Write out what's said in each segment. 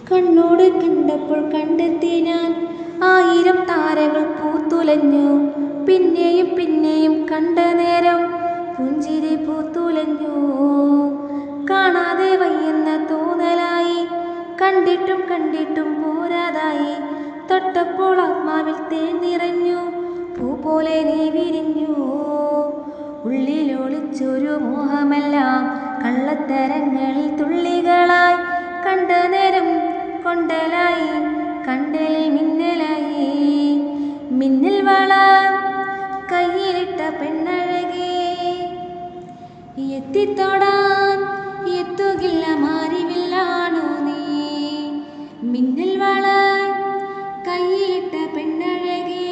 കണ്ണോട് കണ്ടപ്പോൾ കണ്ടെത്തി ഞാൻ 1000 താരകൾ പൂത്തുലഞ്ഞു. പിന്നെയും പിന്നെയും കണ്ട നേരം പുഞ്ചിരി പൂത്തുലഞ്ഞു. കാണാതെ വയ്യെന്ന തോന്നലായി, കണ്ടിട്ടും കണ്ടിട്ടും പോരാതായി. തൊട്ടപ്പോൾ ആത്മാവിൽ തേൻ നിറഞ്ഞു, പൂ പോലെ നീ വിരിഞ്ഞു. ഉള്ളിലൊളിച്ചൊരു മോഹമെല്ലാം കള്ളത്തരങ്ങളിൽ തുള്ളികളായി. കണ്ട നേരം കൊണ്ടലായി, കണ്ടലിൽ മിന്നലായി. മിന്നൽ വള കയ്യിലിട്ട പെണ്ണഴകേ, എത്തിത്തൊടാൻ എത്തുകില്ല മാറിവില്ലാണു നീ. മിന്നൽ വള കയ്യിലിട്ട പെണ്ണഴകേ,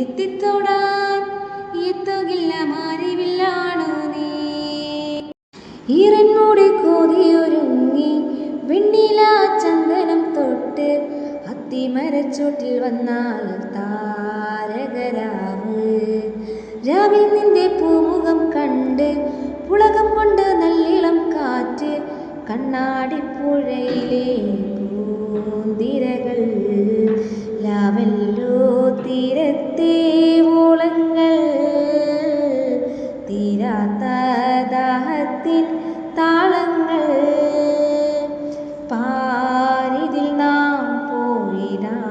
എത്തിത്തൊടാൻ എത്തുകില്ല മാറിവില്ലാണു നീ. ഈറൻമൂടി കോതിയൊരുങ്ങി വെണ്ണില ചന്ദനം തൊട്ട് അത്തിമരച്ചോട്ടിൽ വന്നാൽ താരകരാവ്. രാവിൽ നിന്റെ പൂമുഖം കണ്ട് പുളകം കൊണ്ട് നല്ലിളം കാറ്റ്. കണ്ണാടിപ്പുഴയിലെ പൂന്തിരകൾ ലാവല്ലോ തീരത്തെ ഓളങ്ങൾ. തീരാത്ത ദാഹത്തിൻ താളങ്ങൾ പാരിതിൽ നാം പോയിടാം.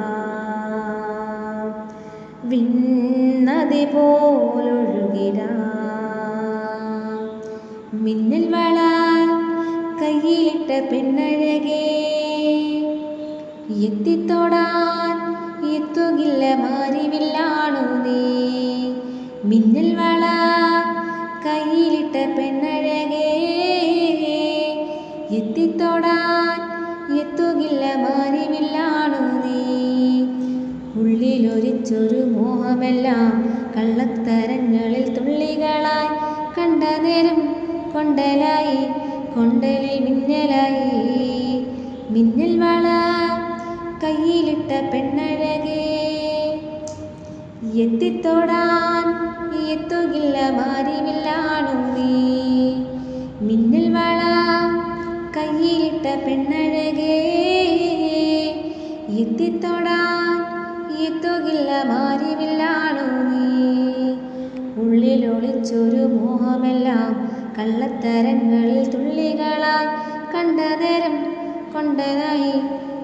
വിണ്ണതി പോലൊഴുകിടാം. മിന്നൽ വള കയ്യിലിട്ട പെണ്ണഴകേ, എത്തിത്തൊടാൻ എത്തുകില്ല മാറിവില്ലാണു നീ. മിന്നൽ വള കയ്യിലിട്ട പെണ്ണഴകേ, എത്തിത്തൊടാൻ എത്തുകില്ല മാറിവില്ലാണു നീ. ഉള്ളിലൊരിച്ചൊരു മോഹമെല്ലാം കള്ളത്തരങ്ങളിൽ തുള്ളികളായി. കണ്ട നേരം കൊണ്ടലായി, കൊണ്ടലിൽ മിന്നലായി. മിന്നൽ വള കയ്യിലിട്ട പെണ്ണഴകേ, എത്തിത്തൊടാൻ എത്തുകില്ല മാറിവില്ലാണു നീ. മിന്നൽ വള കയ്യിലിട്ട പെണ്ണഴകേ, എത്തിത്തൊടാൻ എത്തുകില്ല മാറിവില്ലാണു നീ. ഉള്ളിലൊളിച്ചൊരു മോഹമെല്ലാം കള്ളത്തരങ്ങളിൽ തുള്ളികളായി. കണ്ട നേരം കൊണ്ടലായി,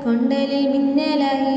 കൊണ്ടലിൽ മിന്നലായി.